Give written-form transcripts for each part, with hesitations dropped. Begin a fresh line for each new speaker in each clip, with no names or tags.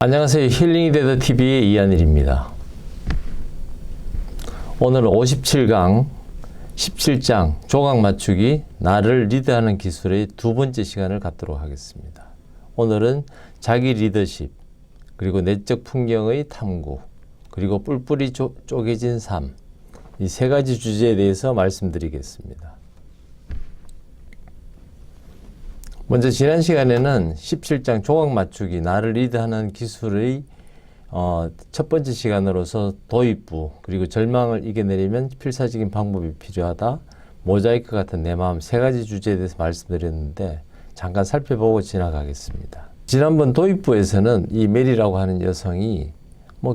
안녕하세요. 힐링이 되더 TV의 이한일입니다. 오늘은 57강 17장 조각 맞추기 나를 리드하는 기술의 두 번째 시간을 갖도록 하겠습니다. 오늘은 자기 리더십, 그리고 내적 풍경의 탐구, 그리고 뿔뿔이 쪼개진 삶, 이 세 가지 주제에 대해서 말씀드리겠습니다. 먼저 지난 시간에는 17장 조각 맞추기 나를 리드하는 기술의 첫 번째 시간으로서 도입부, 그리고 절망을 이겨내려면 필사적인 방법이 필요하다, 모자이크 같은 내 마음 세 가지 주제에 대해서 말씀드렸는데 잠깐 살펴보고 지나가겠습니다. 지난번 도입부에서는 이 메리라고 하는 여성이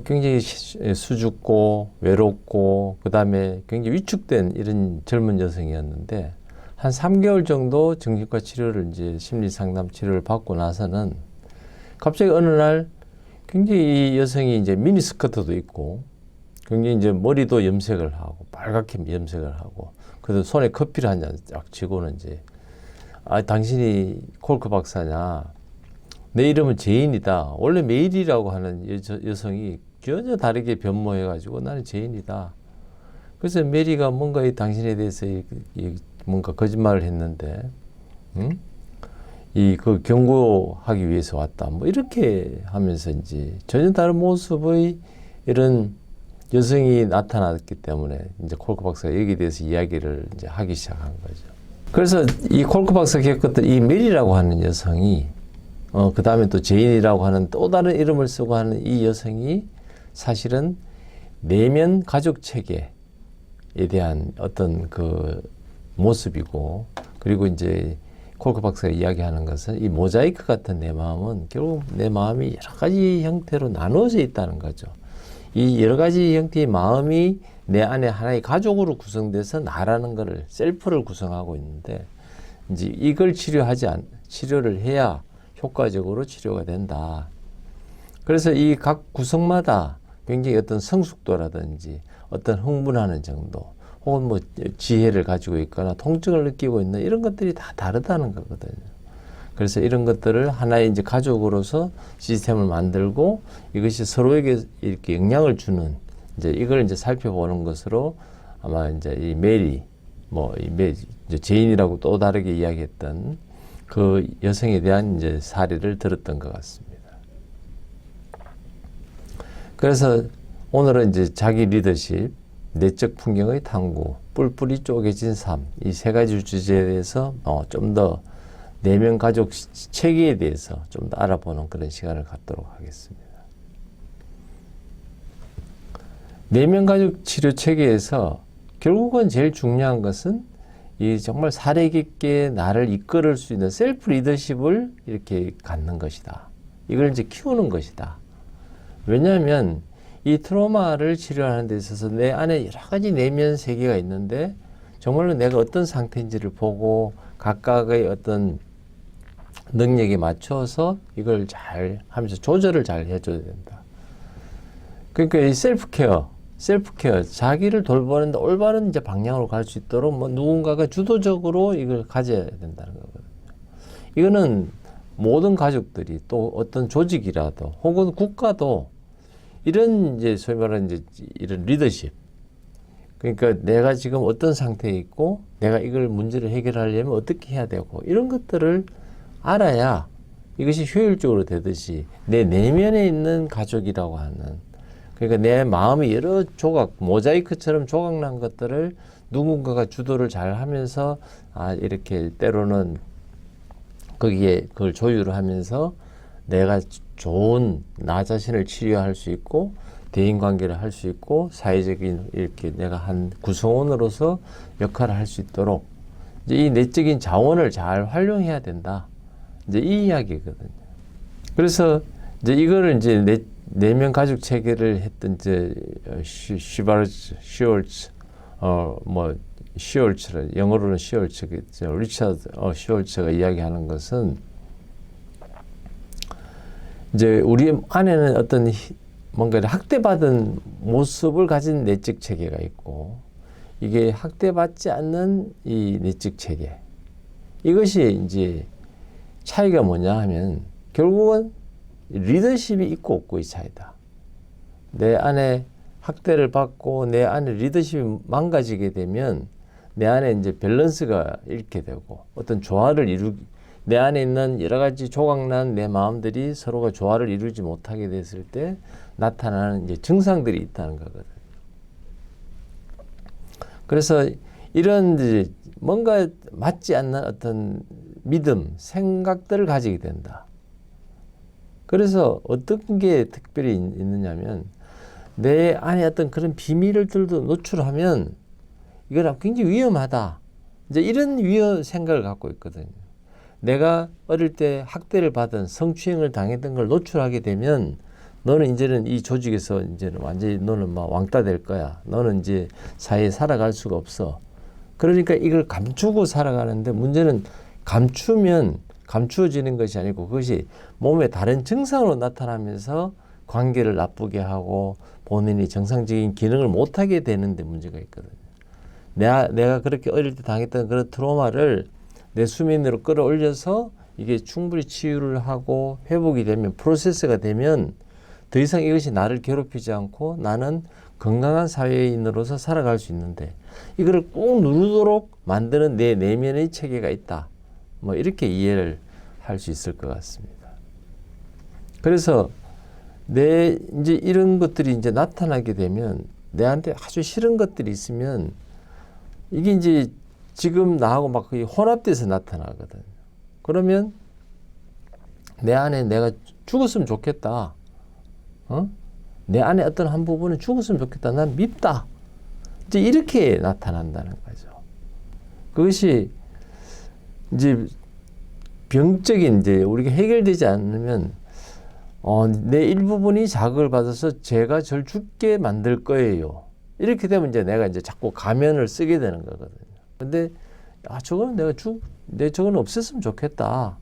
굉장히 수줍고 외롭고 그 다음에 굉장히 위축된 이런 젊은 여성이었는데 한 3개월 정도 정신과 치료를 이제 심리 상담 치료를 받고 나서는 갑자기 어느 날 굉장히 이 여성이 이제 미니스커트도 입고 굉장히 이제 머리도 염색을 하고 빨갛게 염색을 하고 그래서 손에 커피를 한 잔 쫙 쥐고는 이제 당신이 콜크 박사냐, 내 이름은 제인이다. 원래 메일이라고 하는 여성이 전혀 다르게 변모해가지고 나는 제인이다. 그래서 메리가 뭔가 당신에 대해서 뭔가 거짓말을 했는데, 그 경고하기 위해서 왔다. 이렇게 하면서 이제 전혀 다른 모습의 이런 여성이 나타났기 때문에 이제 콜크 박사가 여기에 대해서 이야기를 이제 하기 시작한 거죠. 그래서 이 콜크 박사가 겪었던 이 메리라고 하는 여성이 그 다음에 또 제인이라고 하는 또 다른 이름을 쓰고 하는 이 여성이 사실은 내면 가족 체계에 대한 어떤 그 모습이고, 그리고 이제 콜크 박사가 이야기하는 것은 이 모자이크 같은 내 마음은 결국 내 마음이 여러 가지 형태로 나누어져 있다는 거죠. 이 여러 가지 형태의 마음이 내 안에 하나의 가족으로 구성돼서 나라는 것을, 셀프를 구성하고 있는데, 이제 이걸 치료를 해야 효과적으로 치료가 된다. 그래서 이 각 구성마다 굉장히 어떤 성숙도라든지 어떤 흥분하는 정도, 혹은 지혜를 가지고 있거나 통증을 느끼고 있는 이런 것들이 다 다르다는 거거든요. 그래서 이런 것들을 하나의 이제 가족으로서 시스템을 만들고 이것이 서로에게 이렇게 영향을 주는 이제 이걸 이제 살펴보는 것으로 아마 이제 이 메리, 이제 제인이라고 또 다르게 이야기했던 그 여성에 대한 이제 사례를 들었던 것 같습니다. 그래서 오늘은 이제 자기 리더십, 내적 풍경의 탐구, 뿔뿔이 쪼개진 삶, 이 세 가지 주제에 대해서 좀 더 내면 가족 체계에 대해서 좀 더 알아보는 그런 시간을 갖도록 하겠습니다. 내면 가족 치료 체계에서 결국은 제일 중요한 것은 이 정말 사례 깊게 나를 이끌을 수 있는 셀프 리더십을 이렇게 갖는 것이다. 이걸 이제 키우는 것이다. 왜냐하면 이 트라우마를 치료하는 데 있어서 내 안에 여러 가지 내면 세계가 있는데 정말로 내가 어떤 상태인지를 보고 각각의 어떤 능력에 맞춰서 이걸 잘 하면서 조절을 잘 해줘야 된다. 그러니까 이 셀프케어, 자기를 돌보는데 올바른 이제 방향으로 갈 수 있도록 누군가가 주도적으로 이걸 가져야 된다는 거거든요. 이거는 모든 가족들이 또 어떤 조직이라도 혹은 국가도 이런 이제 소위 말하는 이제 이런 리더십, 그러니까 내가 지금 어떤 상태에 있고 내가 이걸 문제를 해결하려면 어떻게 해야 되고 이런 것들을 알아야 이것이 효율적으로 되듯이 내 내면에 있는 가족이라고 하는, 그러니까 내 마음이 여러 조각, 모자이크처럼 조각난 것들을 누군가가 주도를 잘 하면서 이렇게 때로는 거기에 그걸 조율을 하면서 내가 좋은 나 자신을 치료할 수 있고 대인관계를 할 수 있고 사회적인 이렇게 내가 한 구성원으로서 역할을 할 수 있도록 이제 이 내적인 자원을 잘 활용해야 된다. 이제 이 이야기거든요. 그래서 이제 이거를 이제 내면 가족 체계를 했던 이제 시월츠, 영어로는 시월츠, 리차드 시월츠가 이야기하는 것은 이제 우리 안에는 어떤 뭔가 학대받은 모습을 가진 내적 체계가 있고, 이게 학대받지 않는 이 내적 체계, 이것이 이제 차이가 뭐냐 하면 결국은 리더십이 있고 없고의 차이다. 내 안에 학대를 받고 내 안에 리더십이 망가지게 되면 내 안에 이제 밸런스가 잃게 되고 어떤 조화를 내 안에 있는 여러 가지 조각난 내 마음들이 서로가 조화를 이루지 못하게 됐을 때 나타나는 이제 증상들이 있다는 거거든. 그래서 이런 이제 뭔가 맞지 않는 어떤 믿음, 생각들을 가지게 된다. 그래서 어떤 게 특별히 있느냐면 내 안에 어떤 그런 비밀들도 노출하면 이건 굉장히 위험하다. 이제 이런 생각을 갖고 있거든요. 내가 어릴 때 학대를 받은 성추행을 당했던 걸 노출하게 되면 너는 이제는 이 조직에서 이제는 완전히 너는 막 왕따 될 거야. 너는 이제 사회에 살아갈 수가 없어. 그러니까 이걸 감추고 살아가는데 문제는 감추면 감추어지는 것이 아니고 그것이 몸의 다른 증상으로 나타나면서 관계를 나쁘게 하고 본인이 정상적인 기능을 못하게 되는데 문제가 있거든요. 내가 그렇게 어릴 때 당했던 그런 트라우마를 내 수면으로 끌어올려서 이게 충분히 치유를 하고 회복이 되면 프로세스가 되면 더 이상 이것이 나를 괴롭히지 않고 나는 건강한 사회인으로서 살아갈 수 있는데 이거를 꼭 누르도록 만드는 내 내면의 체계가 있다. 뭐 이렇게 이해를 할 수 있을 것 같습니다. 그래서 이제 이런 것들이 이제 나타나게 되면 내한테 아주 싫은 것들이 있으면 이게 이제 지금 나하고 막 거의 혼합돼서 나타나거든. 그러면 내 안에 내가 죽었으면 좋겠다. 내 안에 어떤 한 부분은 죽었으면 좋겠다. 난 밉다. 이제 이렇게 나타난다는 거죠. 그것이 이제 병적인 이제 우리가 해결되지 않으면 내 일부분이 자극을 받아서 제가 절 죽게 만들 거예요. 이렇게 되면 이제 내가 이제 자꾸 가면을 쓰게 되는 거거든요. 근데 저거는 저거는 없었으면 좋겠다.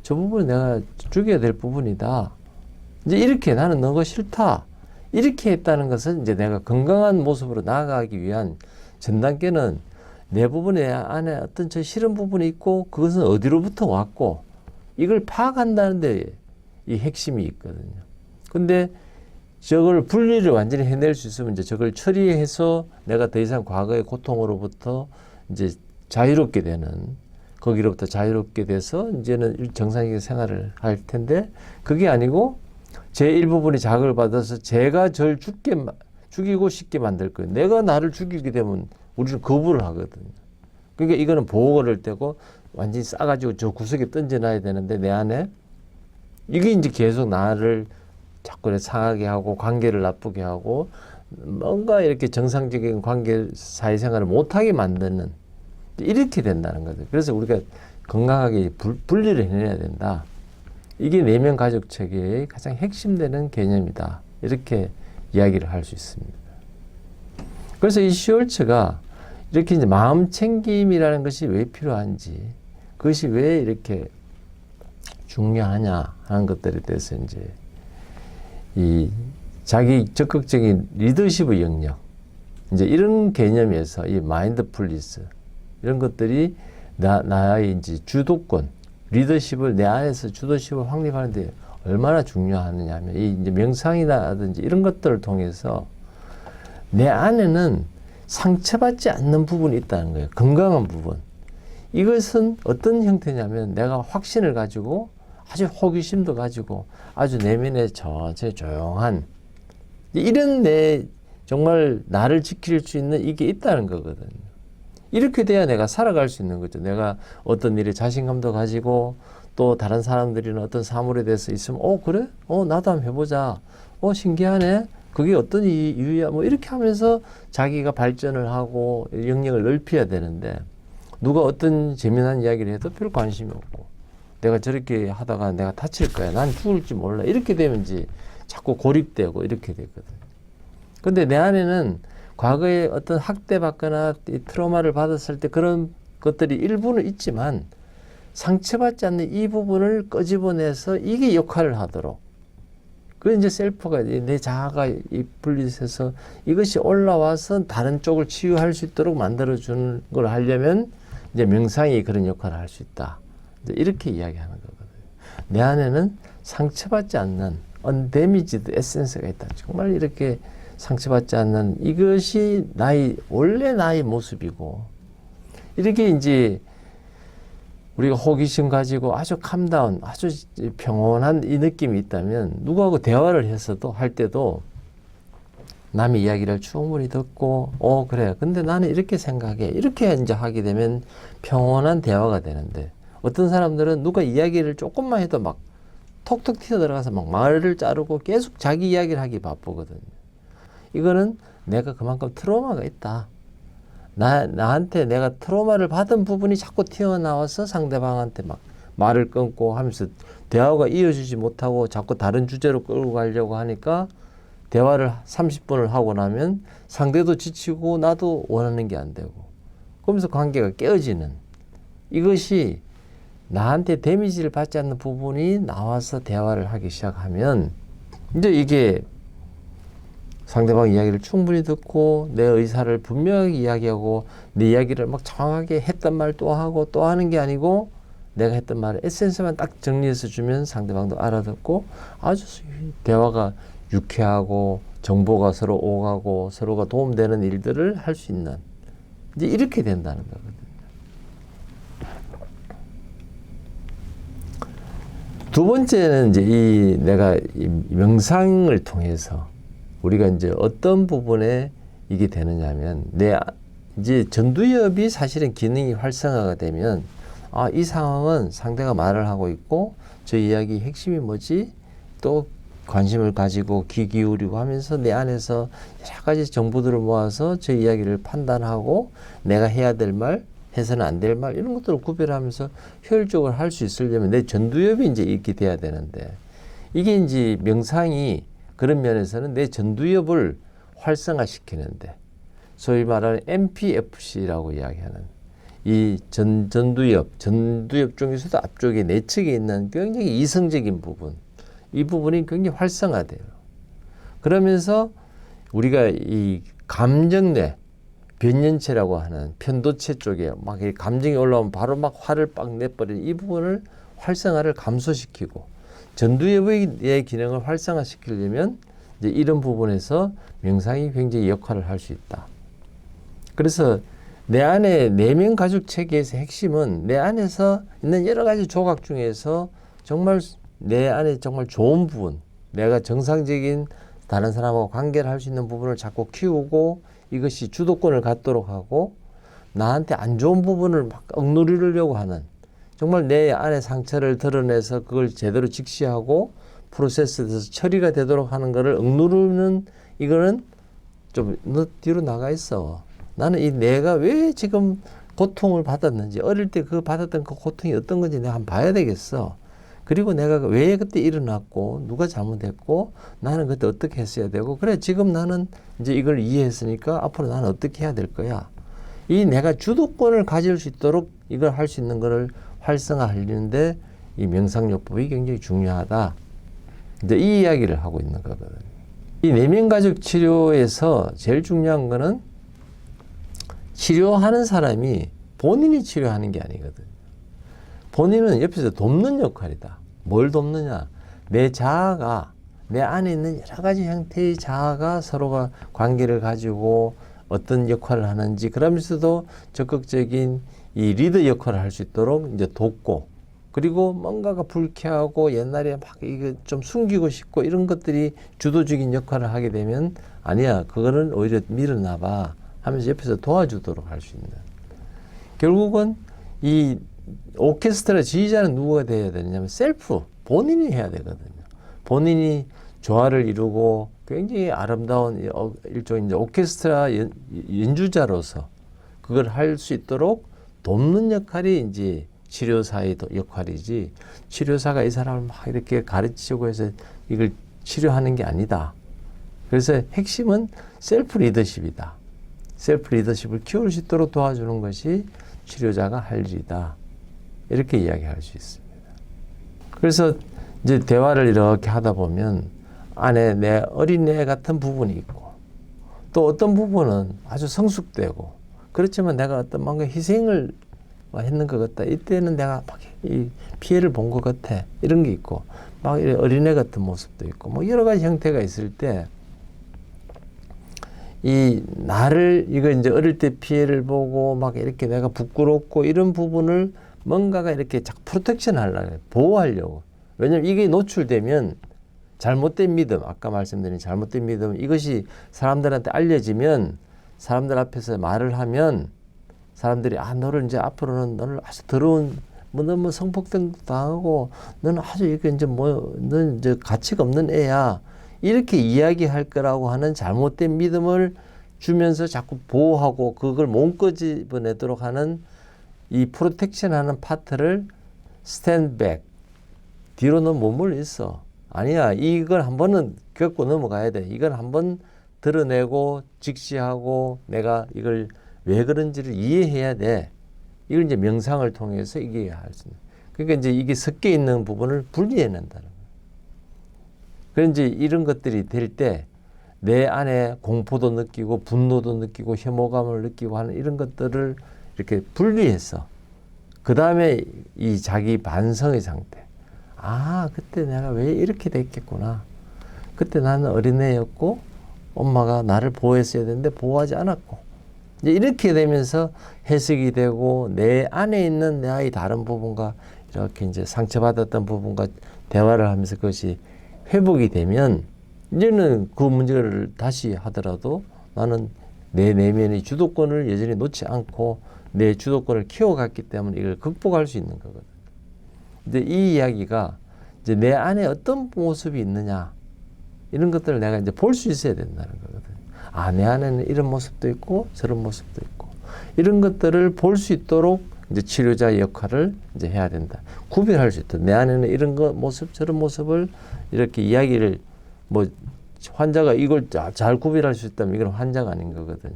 저 부분은 내가 죽여야 될 부분이다. 이제 이렇게 나는 너가 싫다. 이렇게 했다는 것은 이제 내가 건강한 모습으로 나아가기 위한 전 단계는 내 부분에 안에 어떤 저 싫은 부분이 있고 그것은 어디로부터 왔고 이걸 파악한다는 데 이 핵심이 있거든요. 근데 저걸 분리를 완전히 해낼 수 있으면 이제 저걸 처리해서 내가 더 이상 과거의 고통으로부터 이제 자유롭게 되는 거기로부터 자유롭게 돼서 이제는 정상적인 생활을 할 텐데 그게 아니고 제 일부분이 자극을 받아서 제가 절 죽이고 싶게 만들 거예요. 내가 나를 죽이게 되면 우리는 거부를 하거든요. 그러니까 이거는 보호를 떼고 완전히 싸가지고 저 구석에 던져놔야 되는데 내 안에 이게 이제 계속 나를 자꾸 상하게 하고 관계를 나쁘게 하고 뭔가 이렇게 정상적인 관계 사회생활을 못하게 만드는 이렇게 된다는 거죠. 그래서 우리가 건강하게 분리를 해내야 된다. 이게 내면 가족 체계의 가장 핵심되는 개념이다. 이렇게 이야기를 할 수 있습니다. 그래서 이 슈월츠가 이렇게 이제 마음 챙김이라는 것이 왜 필요한지, 그것이 왜 이렇게 중요하냐 하는 것들에 대해서 이제 이 자기 적극적인 리더십의 영역, 이제 이런 개념에서 이 마인드풀니스 이런 것들이 나의 이제 주도권, 리더십을 내 안에서 주도십을 확립하는데 얼마나 중요하느냐 하면 이 이제 명상이라든지 이런 것들을 통해서 내 안에는 상처받지 않는 부분이 있다는 거예요. 건강한 부분. 이것은 어떤 형태냐면 내가 확신을 가지고 아주 호기심도 가지고 아주 내면에 천천히 조용한 이런 정말 나를 지킬 수 있는 이게 있다는 거거든요. 이렇게 돼야 내가 살아갈 수 있는 거죠. 내가 어떤 일에 자신감도 가지고 또 다른 사람들이나 어떤 사물에 대해서 있으면 그래? 나도 한번 해보자. 신기하네. 그게 어떤 이유야? 뭐 이렇게 하면서 자기가 발전을 하고 영역을 넓혀야 되는데 누가 어떤 재미난 이야기를 해도 별 관심이 없고 내가 저렇게 하다가 내가 다칠 거야. 난 죽을지 몰라. 이렇게 되면 이제 자꾸 고립되고 이렇게 되거든. 근데 내 안에는 과거에 어떤 학대받거나 트라우마를 받았을 때 그런 것들이 일부는 있지만 상처받지 않는 이 부분을 끄집어내서 이게 역할을 하도록 그 이제 셀프가 내 자아가 분리해서 이것이 올라와서 다른 쪽을 치유할 수 있도록 만들어주는 걸 하려면 이제 명상이 그런 역할을 할 수 있다. 이제 이렇게 이야기하는 거거든요. 내 안에는 상처받지 않는 undamaged essence가 있다. 정말 이렇게 상처받지 않는 이것이 원래 나의 모습이고, 이렇게 이제 우리가 호기심 가지고 아주 캄다운, 아주 평온한 이 느낌이 있다면 누구하고 대화를 해서도 할 때도 남의 이야기를 충분히 듣고, 그래. 근데 나는 이렇게 생각해. 이렇게 이제 하게 되면 평온한 대화가 되는데, 어떤 사람들은 누가 이야기를 조금만 해도 막 톡톡 튀어 들어가서 막 말을 자르고 계속 자기 이야기를 하기 바쁘거든요. 이거는 내가 그만큼 트라우마가 있다. 나한테 내가 트라우마를 받은 부분이 자꾸 튀어나와서 상대방한테 막 말을 끊고 하면서 대화가 이어지지 못하고 자꾸 다른 주제로 끌고 가려고 하니까 대화를 30분을 하고 나면 상대도 지치고 나도 원하는 게 안 되고, 그러면서 관계가 깨어지는, 이것이 나한테 데미지를 받지 않는 부분이 나와서 대화를 하기 시작하면 이제 이게 상대방 이야기를 충분히 듣고 내 의사를 분명하게 이야기하고 내 이야기를 막 정확하게 했던 말 또 하고 또 하는 게 아니고 내가 했던 말을 에센스만 딱 정리해서 주면 상대방도 알아듣고 아주 대화가 유쾌하고 정보가 서로 오가고 서로가 도움되는 일들을 할 수 있는, 이제 이렇게 된다는 거거든요. 두 번째는 이제 내가 이 명상을 통해서 우리가 이제 어떤 부분에 이게 되느냐면, 이제 전두엽이 사실은 기능이 활성화가 되면, 이 상황은 상대가 말을 하고 있고, 저 이야기 핵심이 뭐지? 또 관심을 가지고 귀 기울이고 하면서 내 안에서 여러 가지 정보들을 모아서 저 이야기를 판단하고 내가 해야 될 말, 해서는 안 될 말, 이런 것들을 구별하면서 효율적으로 할 수 있으려면 내 전두엽이 이제 이렇게 돼야 되는데, 이게 이제 명상이 그런 면에서는 내 전두엽을 활성화시키는데, 소위 말하는 MPFC라고 이야기하는 이 전두엽 중에서도 앞쪽에 내측에 있는 굉장히 이성적인 부분, 이 부분이 굉장히 활성화돼요. 그러면서 우리가 이 감정뇌, 변연체라고 하는 편도체 쪽에 막 감정이 올라오면 바로 막 화를 빡 내버리는 이 부분을 활성화를 감소시키고, 전두엽의 기능을 활성화시키려면 이제 이런 부분에서 명상이 굉장히 역할을 할 수 있다. 그래서 내 안에 내면 가족 체계에서 핵심은 내 안에서 있는 여러 가지 조각 중에서 정말 내 안에 정말 좋은 부분, 내가 정상적인 다른 사람하고 관계를 할 수 있는 부분을 자꾸 키우고 이것이 주도권을 갖도록 하고, 나한테 안 좋은 부분을 막 억누르려고 하는, 정말 내 안에 상처를 드러내서 그걸 제대로 직시하고 프로세스에서 처리가 되도록 하는 것을 억누르는, 이거는 좀 너 뒤로 나가 있어. 나는 이 내가 왜 지금 고통을 받았는지, 어릴 때 그 받았던 그 고통이 어떤 건지 내가 한번 봐야 되겠어. 그리고 내가 왜 그때 일어났고 누가 잘못했고 나는 그때 어떻게 했어야 되고, 그래 지금 나는 이제 이걸 이해했으니까 앞으로 나는 어떻게 해야 될 거야. 이 내가 주도권을 가질 수 있도록 이걸 할 수 있는 거를 활성화하려는데 이 명상요법이 굉장히 중요하다. 이제 이 이야기를 하고 있는 거거든요. 이 내면가족 치료에서 제일 중요한 거는 치료하는 사람이 본인이 치료하는 게 아니거든요. 본인은 옆에서 돕는 역할이다. 뭘 돕느냐? 내 자아가, 내 안에 있는 여러 가지 형태의 자아가 서로가 관계를 가지고 어떤 역할을 하는지, 그러면서도 적극적인 이 리더 역할을 할 수 있도록 이제 돕고, 그리고 뭔가가 불쾌하고 옛날에 막 이거 좀 숨기고 싶고 이런 것들이 주도적인 역할을 하게 되면, 아니야, 그거는 오히려 밀어놔봐 하면서 옆에서 도와주도록 할 수 있는. 결국은 이 오케스트라 지휘자는 누구가 되어야 되느냐면 셀프, 본인이 해야 되거든요. 본인이 조화를 이루고 굉장히 아름다운 일종의 이제 오케스트라 연주자로서 그걸 할 수 있도록 돕는 역할이 이제 치료사의 역할이지, 치료사가 이 사람을 막 이렇게 가르치고 해서 이걸 치료하는 게 아니다. 그래서 핵심은 셀프 리더십이다. 셀프 리더십을 키울 수 있도록 도와주는 것이 치료자가 할 일이다. 이렇게 이야기할 수 있습니다. 그래서 이제 대화를 이렇게 하다 보면 안에 내 어린애 같은 부분이 있고, 또 어떤 부분은 아주 성숙되고, 그렇지만 내가 어떤 뭔가 희생을 했는 것 같다. 이때는 내가 막 이 피해를 본 것 같아. 이런 게 있고, 막 어린애 같은 모습도 있고 뭐 여러 가지 형태가 있을 때 이 나를 이거 이제 어릴 때 피해를 보고 막 이렇게 내가 부끄럽고 이런 부분을 뭔가가 이렇게 자꾸 프로텍션 하려고 해요. 보호하려고. 왜냐면 이게 노출되면 잘못된 믿음, 아까 말씀드린 잘못된 믿음, 이것이 사람들한테 알려지면 사람들 앞에서 말을 하면 사람들이 너를 이제 앞으로는 너를 아주 더러운 뭐 너무 성폭행 당하고 너는 아주 이게 이제 뭐 너는 이제 가치가 없는 애야. 이렇게 이야기할 거라고 하는 잘못된 믿음을 주면서 자꾸 보호하고 그걸 몸끄집어내도록 하는 이 프로텍션 하는 파트를 스탠드백, 뒤로는 못 물러 있어. 아니야, 이걸 한 번은 겪고 넘어가야 돼. 이걸 한번 드러내고 직시하고 내가 이걸 왜 그런지를 이해해야 돼. 이걸 이제 명상을 통해서 이게 할 수 있는. 그러니까 이제 이게 섞여 있는 부분을 분리해낸다는 거예요. 그런 이제 이런 것들이 될 때 내 안에 공포도 느끼고 분노도 느끼고 혐오감을 느끼고 하는 이런 것들을 이렇게 분리해서 그 다음에 이 자기 반성의 상태. 그때 내가 왜 이렇게 됐겠구나. 그때 나는 어린애였고 엄마가 나를 보호했어야 되는데 보호하지 않았고. 이제 이렇게 되면서 해석이 되고 내 안에 있는 나의 다른 부분과 이렇게 이제 상처받았던 부분과 대화를 하면서 그것이 회복이 되면 이제는 그 문제를 다시 하더라도 나는 내 내면의 주도권을 여전히 놓지 않고 내 주도권을 키워갔기 때문에 이걸 극복할 수 있는 거거든. 근데 이 이야기가 이제 내 안에 어떤 모습이 있느냐 이런 것들을 내가 이제 볼 수 있어야 된다는 거거든. 내 안에는 이런 모습도 있고 저런 모습도 있고 이런 것들을 볼 수 있도록 이제 치료자의 역할을 이제 해야 된다. 구별할 수 있다. 내 안에는 이런 거 모습 저런 모습을 이렇게 이야기를 뭐 환자가 이걸 잘 구별할 수 있다면 이건 환자가 아닌 거거든요.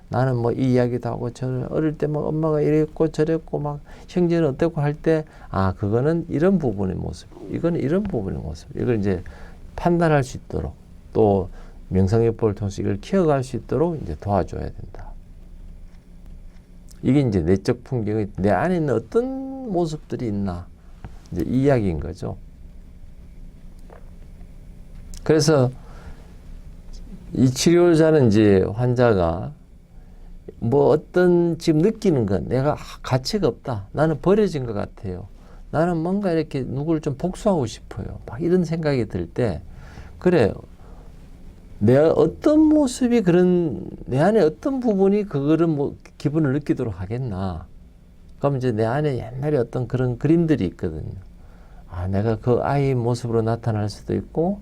나는 뭐 이 이야기도 하고 저는 어릴 때 막 엄마가 이랬고 저랬고 막 형제는 어땠고 할 때 그거는 이런 부분의 모습, 이거는 이런 부분의 모습. 이걸 이제 판단할 수 있도록 또 명상요법을 통해서 이걸 키워갈 수 있도록 이제 도와줘야 된다. 이게 이제 내적 풍경이 내 안에 있는 어떤 모습들이 있나 이제 이 이야기인 거죠. 그래서 이 치료자는 이제 환자가 뭐 어떤 지금 느끼는 건 내가 가치가 없다. 나는 버려진 것 같아요. 나는 뭔가 이렇게 누구를 좀 복수하고 싶어요. 막 이런 생각이 들 때 그래 내가 어떤 모습이 그런 내 안에 어떤 부분이 그거를 뭐 기분을 느끼도록 하겠나. 그럼 이제 내 안에 옛날에 어떤 그런 그림들이 있거든요. 내가 그 아이의 모습으로 나타날 수도 있고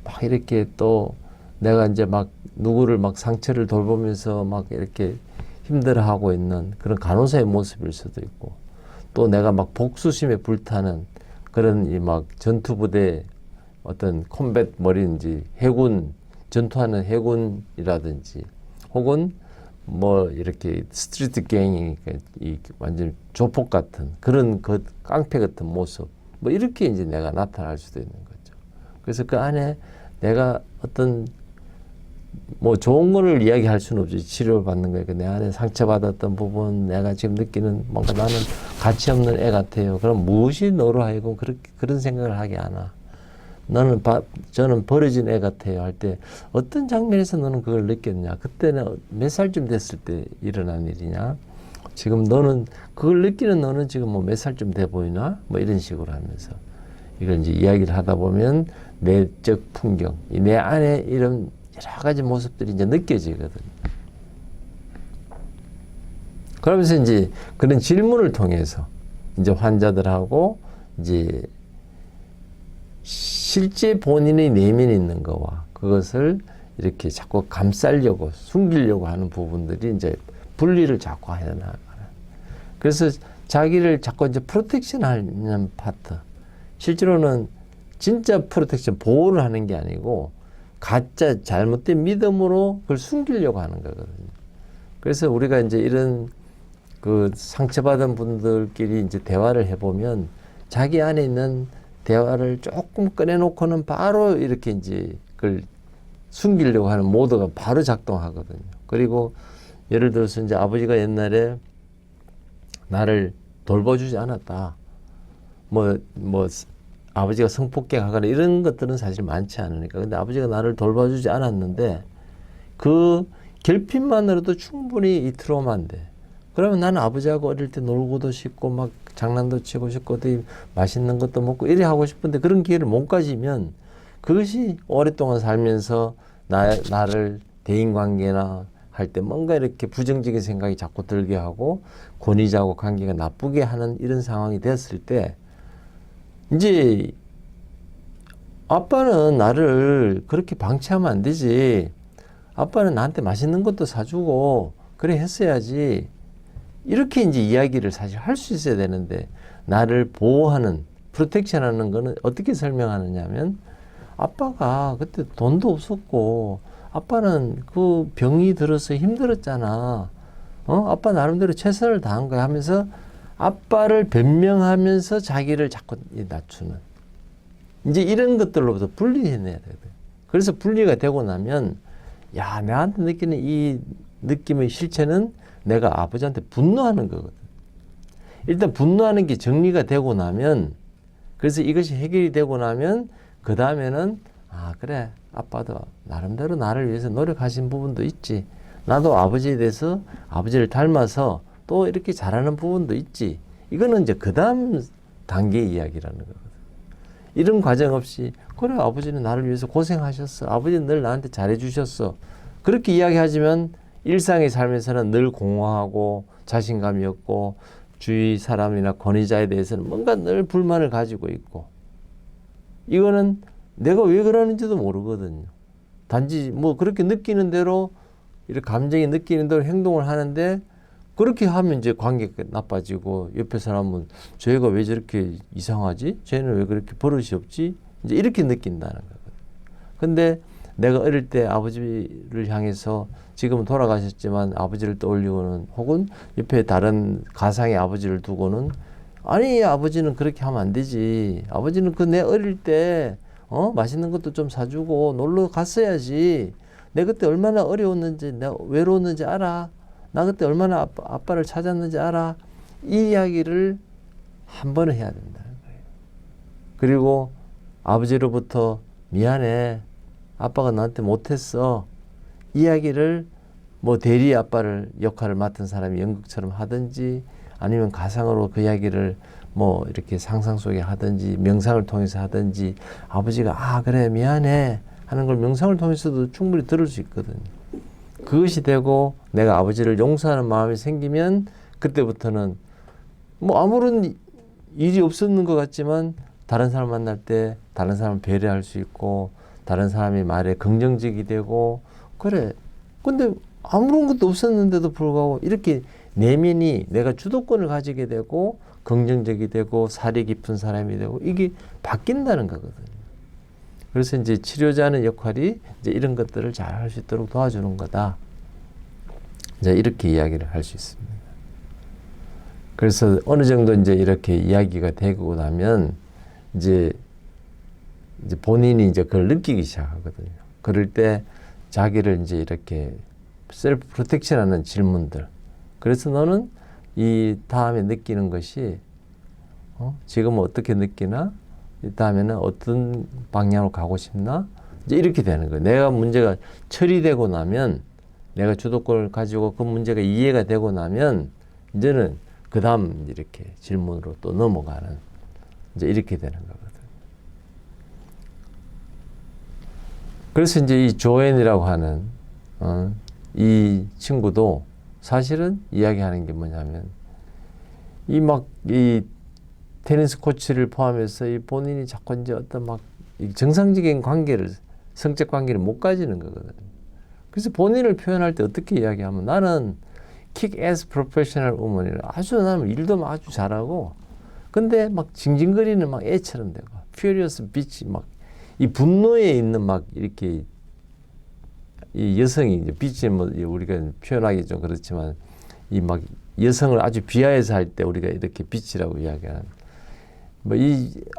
막 이렇게 또 내가 이제 막 누구를 막 상처를 돌보면서 막 이렇게 힘들어하고 있는 그런 간호사의 모습일 수도 있고 또 내가 막 복수심에 불타는 그런 이 막 전투부대 어떤 컴뱃 머리인지 해군 전투하는 해군이라든지 혹은 뭐 이렇게 스트리트 갱이니까 이 완전 조폭 같은 그런 그 깡패 같은 모습 뭐 이렇게 이제 내가 나타날 수도 있는 거죠. 그래서 그 안에 내가 어떤 뭐 좋은 거를 이야기할 수는 없지. 치료를 받는 거니까 내 안에 상처받았던 부분 내가 지금 느끼는 뭔가 나는 가치 없는 애 같아요. 그럼 무엇이 너로 하여금 그런 생각을 하게 하나. 저는 버려진 애 같아요 할 때 어떤 장면에서 너는 그걸 느꼈냐. 그때는 몇 살쯤 됐을 때 일어난 일이냐. 지금 너는 그걸 느끼는 너는 지금 뭐 몇 살쯤 돼 보이나. 뭐 이런 식으로 하면서 이걸 이제 이야기를 하다 보면 내적 풍경, 내 안에 이런 여러 가지 모습들이 이제 느껴지거든요. 그러면서 이제 그런 질문을 통해서 이제 환자들하고 이제 실제 본인의 내면에 있는 거와 그것을 이렇게 자꾸 감싸려고 숨기려고 하는 부분들이 이제 분리를 자꾸 해나가는. 그래서 자기를 자꾸 이제 프로텍션 하는 파트. 실제로는 진짜 프로텍션 보호를 하는 게 아니고 가짜 잘못된 믿음으로 그걸 숨기려고 하는 거거든요. 그래서 우리가 이제 이런 그 상처받은 분들끼리 이제 대화를 해보면 자기 안에 있는 대화를 조금 꺼내놓고는 바로 이렇게 이제 그걸 숨기려고 하는 모드가 바로 작동하거든요. 그리고 예를 들어서 이제 아버지가 옛날에 나를 돌봐주지 않았다. 아버지가 성폭행하거나 이런 것들은 사실 많지 않으니까. 근데 아버지가 나를 돌봐주지 않았는데 그 결핍만으로도 충분히 이 트라우마인데, 그러면 나는 아버지하고 어릴 때 놀고도 싶고 막 장난도 치고 싶고 어디 맛있는 것도 먹고 이래 하고 싶은데 그런 기회를 못 가지면 그것이 오랫동안 살면서 나를 대인관계나 할 때 뭔가 이렇게 부정적인 생각이 자꾸 들게 하고 권위자하고 관계가 나쁘게 하는 이런 상황이 됐을 때, 이제 아빠는 나를 그렇게 방치하면 안 되지. 아빠는 나한테 맛있는 것도 사주고 그래 했어야지. 이렇게 이제 이야기를 사실 할 수 있어야 되는데, 나를 보호하는, 프로텍션하는 거는 어떻게 설명하느냐면, 아빠가 그때 돈도 없었고 아빠는 그 병이 들어서 힘들었잖아. 아빠 나름대로 최선을 다한 거야 하면서 아빠를 변명하면서 자기를 자꾸 낮추는, 이제 이런 것들로부터 분리해내야 되거든. 그래서 분리가 되고 나면, 야, 나한테 느끼는 이 느낌의 실체는 내가 아버지한테 분노하는 거거든. 일단 분노하는 게 정리가 되고 나면, 그래서 이것이 해결이 되고 나면 그 다음에는 아, 그래, 아빠도 나름대로 나를 위해서 노력하신 부분도 있지. 나도 아버지에 대해서 아버지를 닮아서 또 이렇게 잘하는 부분도 있지. 이거는 이제 그 다음 단계의 이야기라는 거거든. 이런 과정 없이 그래, 아버지는 나를 위해서 고생하셨어. 아버지는 늘 나한테 잘해주셨어. 그렇게 이야기하지만 일상의 삶에서는 늘 공허하고 자신감이 없고 주위 사람이나 권위자에 대해서는 뭔가 늘 불만을 가지고 있고, 이거는 내가 왜 그러는지도 모르거든요. 단지 뭐 그렇게 느끼는 대로, 이렇게 감정이 느끼는 대로 행동을 하는데, 그렇게 하면 이제 관계가 나빠지고 옆에 사람은 쟤가 왜 저렇게 이상하지? 쟤는 왜 그렇게 버릇이 없지? 이제 이렇게 느낀다는 거거든요. 근데 내가 어릴 때 아버지를 향해서, 지금은 돌아가셨지만 아버지를 떠올리고는, 혹은 옆에 다른 가상의 아버지를 두고는, 아니 아버지는 그렇게 하면 안 되지. 아버지는 그 내 어릴 때 맛있는 것도 좀 사주고 놀러 갔어야지. 내 그때 얼마나 어려웠는지, 내가 외로웠는지 알아. 나 그때 얼마나 아빠를 찾았는지 알아. 이 이야기를 한 번은 해야 된다는 거예요. 그리고 아버지로부터 미안해, 아빠가 나한테 못했어, 이야기를 뭐 대리 아빠를 역할을 맡은 사람이 연극처럼 하든지, 아니면 가상으로 그 이야기를 뭐 이렇게 상상 속에 하든지 명상을 통해서 하든지, 아버지가 아 그래 미안해 하는 걸 명상을 통해서도 충분히 들을 수 있거든요. 그것이 되고 내가 아버지를 용서하는 마음이 생기면, 그때부터는 뭐 아무런 일이 없었는 것 같지만 다른 사람 만날 때 다른 사람을 배려할 수 있고, 다른 사람의 말에 긍정적이 되고, 그래 근데 아무런 것도 없었는데도 불구하고 이렇게 내면이 내가 주도권을 가지게 되고 긍정적이 되고 사리 깊은 사람이 되고, 이게 바뀐다는 거거든요. 그래서 이제 치료자는 역할이 이제 이런 것들을 잘 할 수 있도록 도와주는 거다. 이제 이렇게 이야기를 할 수 있습니다. 그래서 어느 정도 이제 이렇게 이야기가 되고 나면 이제 본인이 이제 그걸 느끼기 시작하거든요. 그럴 때 자기를 이제 이렇게 셀프 프로텍션 하는 질문들. 그래서 너는 이 다음에 느끼는 것이 지금은 어떻게 느끼나? 이 다음에는 어떤 방향으로 가고 싶나? 이제 이렇게 되는 거예요. 내가 문제가 처리되고 나면, 내가 주도권을 가지고 그 문제가 이해가 되고 나면, 이제는 그 다음 이렇게 질문으로 또 넘어가는, 이제 이렇게 되는 거거든요. 그래서 이제 이 조앤이라고 하는 이 친구도 사실은 이야기하는 게 뭐냐면, 이 테니스 코치를 포함해서 이 본인이 자꾸 이제 어떤 막 정상적인 관계를, 성적 관계를 못 가지는 거거든요. 그래서 본인을 표현할 때 어떻게 이야기하면, 나는 kick-ass professional woman이라, 아주 나는 일도 아주 잘하고, 근데 막 징징거리는 막 애처럼 되고, furious bitch, 막 이 분노에 있는 막 이렇게, 이 여성이 이제 bitch, 뭐 우리가 표현하기 좀 그렇지만, 이 막 여성을 아주 비하해서 할 때 우리가 이렇게 bitch라고 이야기하는, 뭐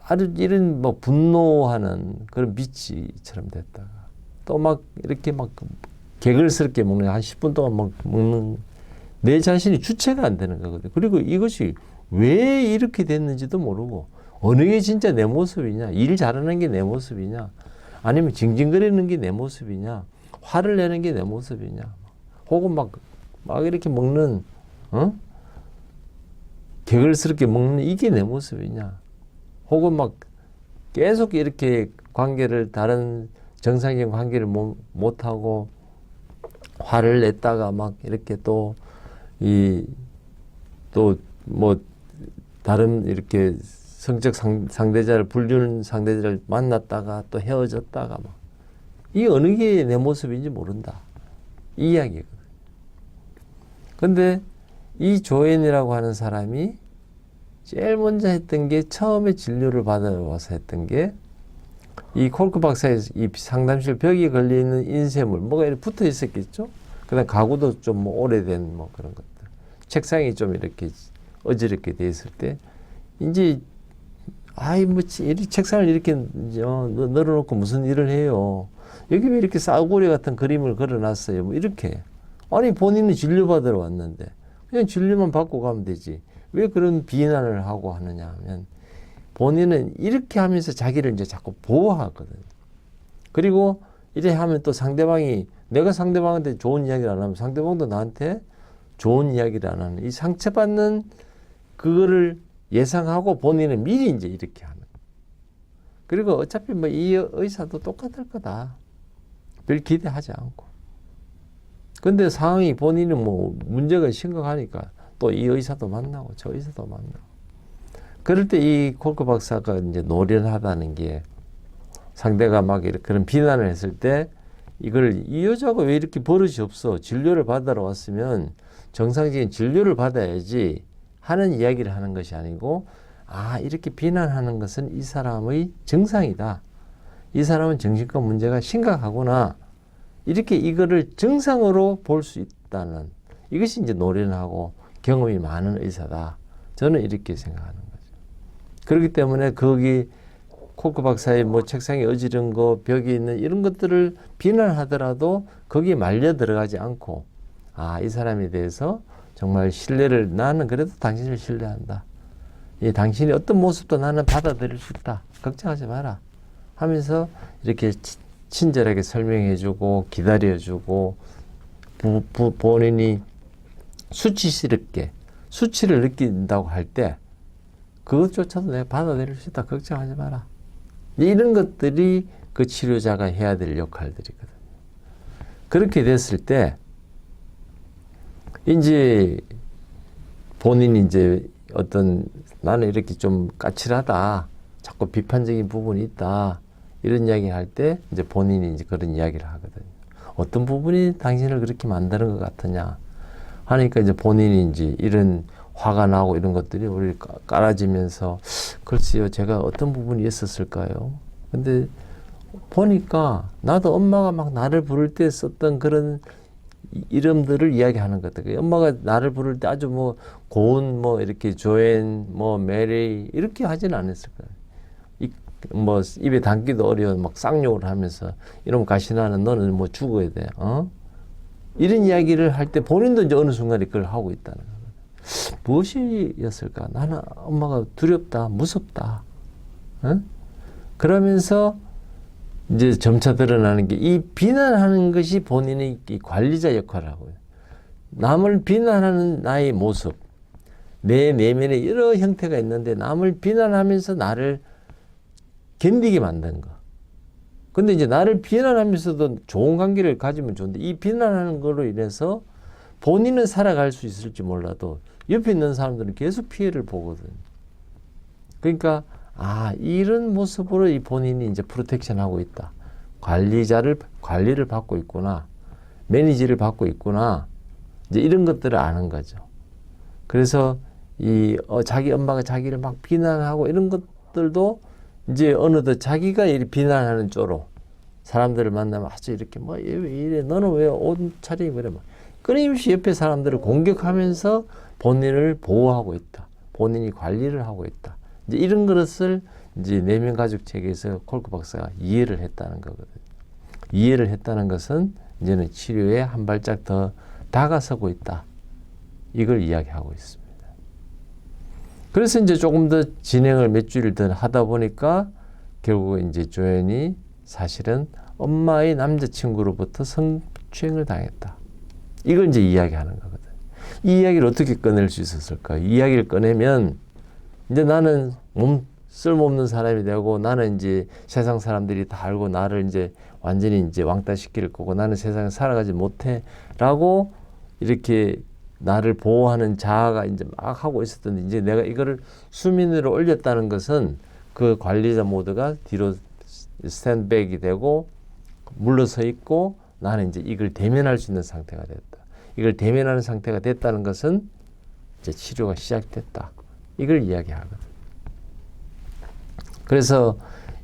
아주 이런 뭐 분노하는 그런 bitch처럼 됐다가, 또 막 이렇게 막 개걸스럽게 먹는, 한 10분 동안 막 먹는, 내 자신이 주체가 안 되는 거거든요. 그리고 이것이 왜 이렇게 됐는지도 모르고, 어느 게 진짜 내 모습이냐? 일 잘하는 게 내 모습이냐? 아니면 징징거리는 게 내 모습이냐? 화를 내는 게 내 모습이냐? 혹은 막 이렇게 먹는, 개걸스럽게 먹는 이게 내 모습이냐? 혹은 막 계속 이렇게 다른 정상적인 관계를 못하고 화를 냈다가 막 이렇게 다른 이렇게 성적 상대자를 불륜 상대자를 만났다가 또 헤어졌다가 이 어느 게 내 모습인지 모른다. 이 이야기거든. 근데 이 조앤이라고 하는 사람이 제일 먼저 했던 게 처음에 진료를 받아와서 했던 게 이 콜크 박사의 이 상담실 벽에 걸려있는 인쇄물 뭐가 이렇게 붙어 있었겠죠. 그다음 가구도 좀 오래된 그런 것들. 책상이 좀 이렇게 어지럽게 돼 있을 때 이제 이 책상을 이렇게 널어놓고 무슨 일을 해요. 여기 왜 이렇게 싸구려 같은 그림을 걸어놨어요. 이렇게. 아니 본인은 진료받으러 왔는데 그냥 진료만 받고 가면 되지. 왜 그런 비난을 하고 하느냐 하면 본인은 이렇게 하면서 자기를 이제 자꾸 보호하거든요. 그리고 이래 하면 또 내가 상대방한테 좋은 이야기를 안 하면 상대방도 나한테 좋은 이야기를 안 하는 이 상처받는 그거를 예상하고 본인은 미리 이제 이렇게 하는. 그리고 어차피 이 의사도 똑같을 거다. 별 기대하지 않고. 근데 상황이 본인은 문제가 심각하니까 또 이 의사도 만나고 저 의사도 만나고. 그럴 때 이 콜크 박사가 이제 노련하다는 게 상대가 그런 비난을 했을 때 이 여자가 왜 이렇게 버릇이 없어? 진료를 받으러 왔으면 정상적인 진료를 받아야지 하는 이야기를 하는 것이 아니고 이렇게 비난하는 것은 이 사람의 증상이다. 이 사람은 정신과 문제가 심각하구나. 이렇게 이거를 증상으로 볼 수 있다는 이것이 이제 노련하고 경험이 많은 의사다. 저는 이렇게 생각하는 거죠. 그렇기 때문에 거기 콜크 박사의 책상에 어지른 거, 벽에 있는 이런 것들을 비난하더라도 거기에 말려 들어가지 않고 이 사람에 대해서 정말 나는 그래도 당신을 신뢰한다. 당신이 어떤 모습도 나는 받아들일 수 있다. 걱정하지 마라. 하면서 이렇게 친절하게 설명해주고 기다려주고 본인이 수치스럽게 수치를 느낀다고 할 때 그것조차도 내가 받아들일 수 있다. 걱정하지 마라. 이런 것들이 그 치료자가 해야 될 역할들이거든요. 그렇게 됐을 때 이제 본인이 이제 나는 이렇게 좀 까칠하다. 자꾸 비판적인 부분이 있다. 이런 이야기 할 때 이제 본인이 이제 그런 이야기를 하거든요. 어떤 부분이 당신을 그렇게 만드는 것 같으냐 하니까 이제 본인이 이제 이런 화가 나고 이런 것들이 우리 깔아지면서 글쎄요, 제가 어떤 부분이 있었을까요? 근데 보니까 나도 엄마가 나를 부를 때 썼던 그런 이름들을 이야기하는 것 같아요. 엄마가 나를 부를 때 아주 고운 이렇게 조앤 메리 이렇게 하지는 않았을 거예요. 입에 담기도 어려운 쌍욕을 하면서 이러면 가시나는 너는 죽어야 돼. 이런 이야기를 할 때 본인도 이제 어느 순간에 그걸 하고 있다는 거예요. 무엇이었을까? 나는 엄마가 두렵다, 무섭다. 그러면서 이제 점차 드러나는 게 이 비난하는 것이 본인의 이 관리자 역할을 하고요. 남을 비난하는 나의 모습, 내 내면에 여러 형태가 있는데 남을 비난하면서 나를 견디게 만든 거. 근데 이제 나를 비난하면서도 좋은 관계를 가지면 좋은데 이 비난하는 걸로 인해서 본인은 살아갈 수 있을지 몰라도 옆에 있는 사람들은 계속 피해를 보거든. 그러니까 이런 모습으로 이 본인이 이제 프로텍션하고 있다. 관리를 받고 있구나. 매니지를 받고 있구나. 이제 이런 것들을 아는 거죠. 그래서 자기 엄마가 자기를 비난하고 이런 것들도 이제 어느덧 자기가 비난하는 쪽으로 사람들을 만나면 아주 이렇게 왜 이래? 너는 왜 옷 차림이 그래? 끊임없이 옆에 사람들을 공격하면서 본인을 보호하고 있다. 본인이 관리를 하고 있다. 이제 이런 것을 이제 내면 가족 체계에서 콜크 박사가 이해를 했다는 거거든요. 이해를 했다는 것은 이제는 치료에 한 발짝 더 다가서고 있다. 이걸 이야기하고 있습니다. 그래서 이제 조금 더 진행을 몇 주일 더 하다 보니까 결국 이제 조연이 사실은 엄마의 남자친구로부터 성추행을 당했다. 이걸 이제 이야기하는 거거든. 이 이야기를 어떻게 꺼낼 수 있었을까? 이 이야기를 꺼내면 이제 나는 쓸모없는 사람이 되고 나는 이제 세상 사람들이 다 알고 나를 이제 완전히 이제 왕따시킬 거고 나는 세상에 살아가지 못해라고 이렇게 나를 보호하는 자아가 이제 막 하고 있었던데 이제 내가 이거를 수면위로 올렸다는 것은 그 관리자 모두가 뒤로 스탠백이 되고 물러서 있고 나는 이제 이걸 대면할 수 있는 상태가 됐다. 이걸 대면하는 상태가 됐다는 것은 이제 치료가 시작됐다. 이걸 이야기하거든. 그래서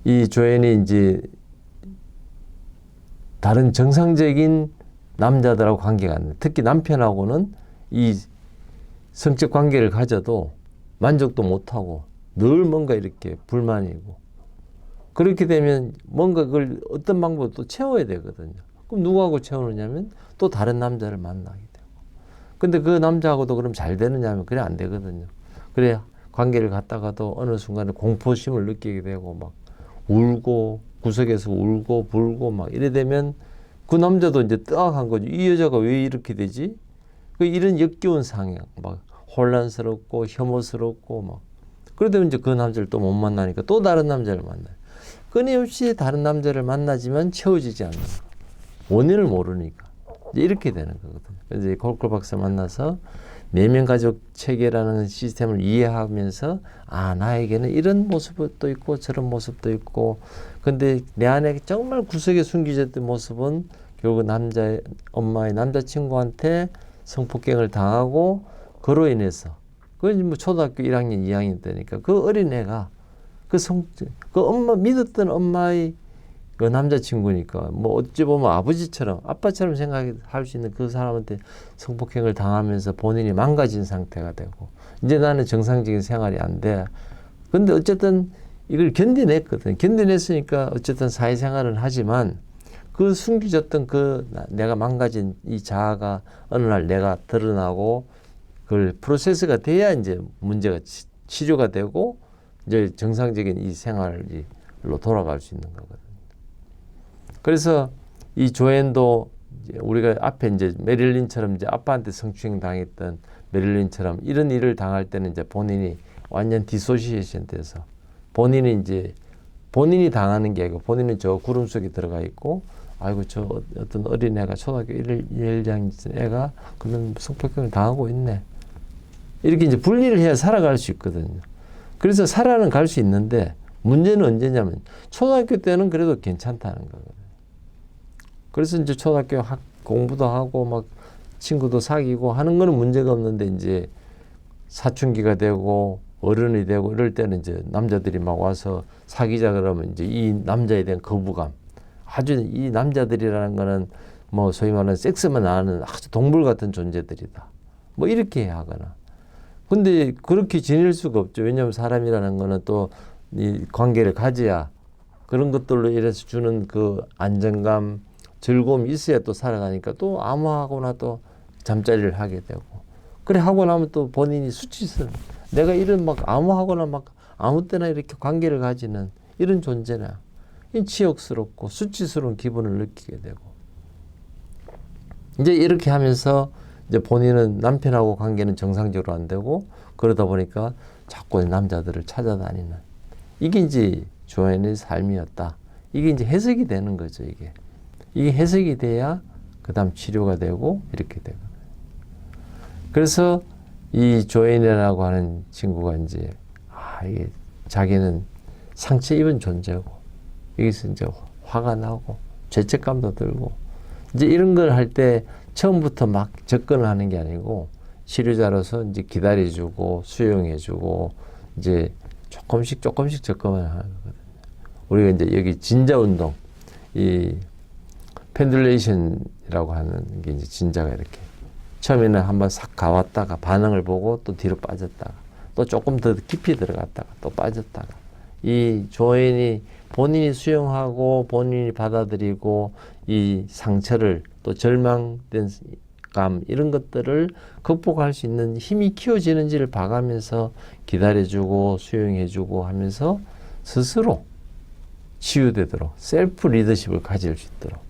이 조연이 이제 다른 정상적인 남자들하고 관계가 안 돼. 특히 남편하고는 이 성적 관계를 가져도 만족도 못하고 늘 뭔가 이렇게 불만이고 그렇게 되면 뭔가 그걸 어떤 방법으로 또 채워야 되거든요. 그럼 누구하고 채우느냐면 또 다른 남자를 만나게 되고. 근데 그 남자하고도 그럼 잘 되느냐면 그래 안 되거든요. 그래 관계를 갖다가도 어느 순간에 공포심을 느끼게 되고 막 울고 구석에서 울고 불고 막 이래 되면 그 남자도 이제 뜨악한 거죠. 이 여자가 왜 이렇게 되지? 이런 역겨운 상황, 막 혼란스럽고 혐오스럽고 막 그러다 이제 그 남자를 또 못 만나니까 또 다른 남자를 만나요. 끊임없이 다른 남자를 만나지만 채워지지 않는 거. 원인을 모르니까 이제 이렇게 되는 거거든요. 그래서 콜콜 박사 만나서 내면 가족 체계라는 시스템을 이해하면서 아 나에게는 이런 모습도 있고 저런 모습도 있고 근데 내 안에 정말 구석에 숨겨졌던 모습은 결국 엄마의 남자친구한테 성폭행을 당하고 그로 인해서 그건 뭐 초등학교 1학년 2학년 때니까 그 어린애가 그 엄마 믿었던 엄마의 그 남자친구니까 뭐 어찌 보면 아버지처럼 아빠처럼 생각할 수 있는 그 사람한테 성폭행을 당하면서 본인이 망가진 상태가 되고 이제 나는 정상적인 생활이 안 돼. 근데 어쨌든 이걸 견뎌냈거든. 견뎌냈으니까 어쨌든 사회생활은 하지만 그 숨겨졌던 그 내가 망가진 이 자아가 어느 날 내가 드러나고 그걸 프로세스가 돼야 이제 문제가 치료가 되고 이제 정상적인 이 생활로 돌아갈 수 있는 거거든. 그래서 이 조앤도 우리가 앞에 이제 메릴린처럼 이제 아빠한테 성추행 당했던 메릴린처럼 이런 일을 당할 때는 이제 본인이 완전 디소시에이션 돼서 본인이 당하는 게 아니고 본인은 저 구름 속에 들어가 있고 아이고 저 어떤 어린애가 초등학교 1학년 애가 그런 성폭행을 당하고 있네. 이렇게 이제 분리를 해야 살아갈 수 있거든요. 그래서 살아는 갈 수 있는데 문제는 언제냐면 초등학교 때는 그래도 괜찮다는 거거든요. 그래서 이제 초등학교 공부도 하고 막 친구도 사귀고 하는 거는 문제가 없는데 이제 사춘기가 되고 어른이 되고 이럴 때는 이제 남자들이 막 와서 사귀자 그러면 이제 이 남자에 대한 거부감 아주 이 남자들이라는 거는 뭐 소위 말하는 섹스만 아는 아주 동물 같은 존재들이다. 뭐 이렇게 하거나. 근데 그렇게 지낼 수가 없죠. 왜냐하면 사람이라는 거는 또 이 관계를 가져야 그런 것들로 인해서 주는 그 안정감, 즐거움이 있어야 또 살아가니까 또 아무하거나 또 잠자리를 하게 되고. 그래 하고 나면 또 본인이 수치스러워. 내가 이런 막 아무하거나 막 아무 때나 이렇게 관계를 가지는 이런 존재나 치욕스럽고 수치스러운 기분을 느끼게 되고. 이제 이렇게 하면서 이제 본인은 남편하고 관계는 정상적으로 안 되고 그러다 보니까 자꾸 남자들을 찾아다니는 이게 이제 조앤의 삶이었다. 이게 이제 해석이 되는 거죠, 이게. 이게 해석이 돼야 그 다음 치료가 되고 이렇게 되거든요. 그래서 이 조앤이라고 하는 친구가 이제 이게 자기는 상처 입은 존재고 여기서 이제 화가 나고 죄책감도 들고 이제 이런 걸 할 때 처음부터 막 접근을 하는 게 아니고 치료자로서 이제 기다려주고 수용해주고 이제 조금씩 접근을 하는 거거든요. 우리가 이제 여기 진자 운동, 이 펜듈레이션이라고 하는 게 이제 진자가 이렇게 처음에는 한번 싹 가왔다가 반응을 보고 또 뒤로 빠졌다가 또 조금 더 깊이 들어갔다가 또 빠졌다가 이 조앤이 본인이 수용하고 본인이 받아들이고 이 상처를 또 절망된 압박감 이런 것들을 극복할 수 있는 힘이 키워지는지를 봐가면서 기다려주고 수용해주고 하면서 스스로 치유되도록 셀프 리더십을 가질 수 있도록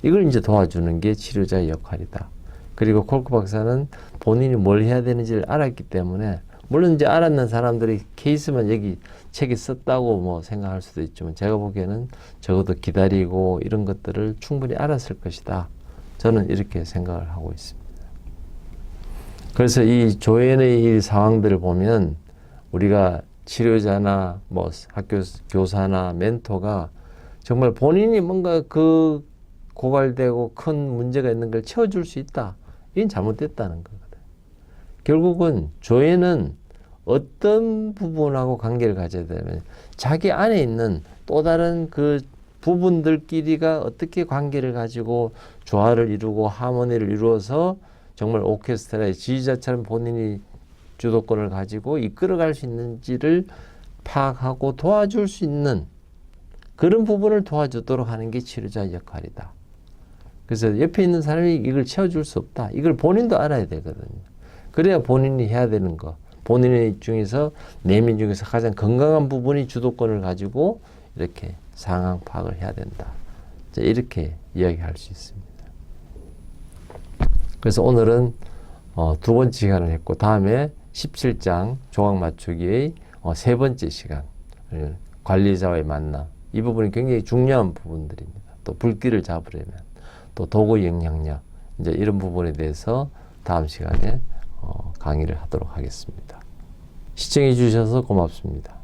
이걸 이제 도와주는 게 치료자의 역할이다. 그리고 콜크 박사는 본인이 뭘 해야 되는지를 알았기 때문에 물론 이제 알았는 사람들이 케이스만 여기 책에 썼다고 뭐 생각할 수도 있지만 제가 보기에는 적어도 기다리고 이런 것들을 충분히 알았을 것이다. 저는 이렇게 생각을 하고 있습니다. 그래서 이 조연의 이 상황들을 보면 우리가 치료자나 뭐 학교 교사나 멘토가 정말 본인이 뭔가 그 고갈되고 큰 문제가 있는 걸 채워줄 수 있다. 이건 잘못됐다는 거거든. 결국은 조연은 어떤 부분하고 관계를 가져야 되냐면 자기 안에 있는 또 다른 그 부분들끼리가 어떻게 관계를 가지고 조화를 이루고 하모니를 이루어서 정말 오케스트라의 지휘자처럼 본인이 주도권을 가지고 이끌어갈 수 있는지를 파악하고 도와줄 수 있는 그런 부분을 도와주도록 하는 게 치료자의 역할이다. 그래서 옆에 있는 사람이 이걸 채워줄 수 없다. 이걸 본인도 알아야 되거든요. 그래야 본인이 해야 되는 거. 본인의 중에서 내면 중에서 가장 건강한 부분이 주도권을 가지고 이렇게 상황 파악을 해야 된다. 이렇게 이야기할 수 있습니다. 그래서 오늘은 두 번째 시간을 했고 다음에 17장 조각 맞추기의 세 번째 시간 관리자와의 만남 이 부분이 굉장히 중요한 부분들입니다. 또 불길을 잡으려면 또 도구 영향력 이제 이런 부분에 대해서 다음 시간에 강의를 하도록 하겠습니다. 시청해 주셔서 고맙습니다.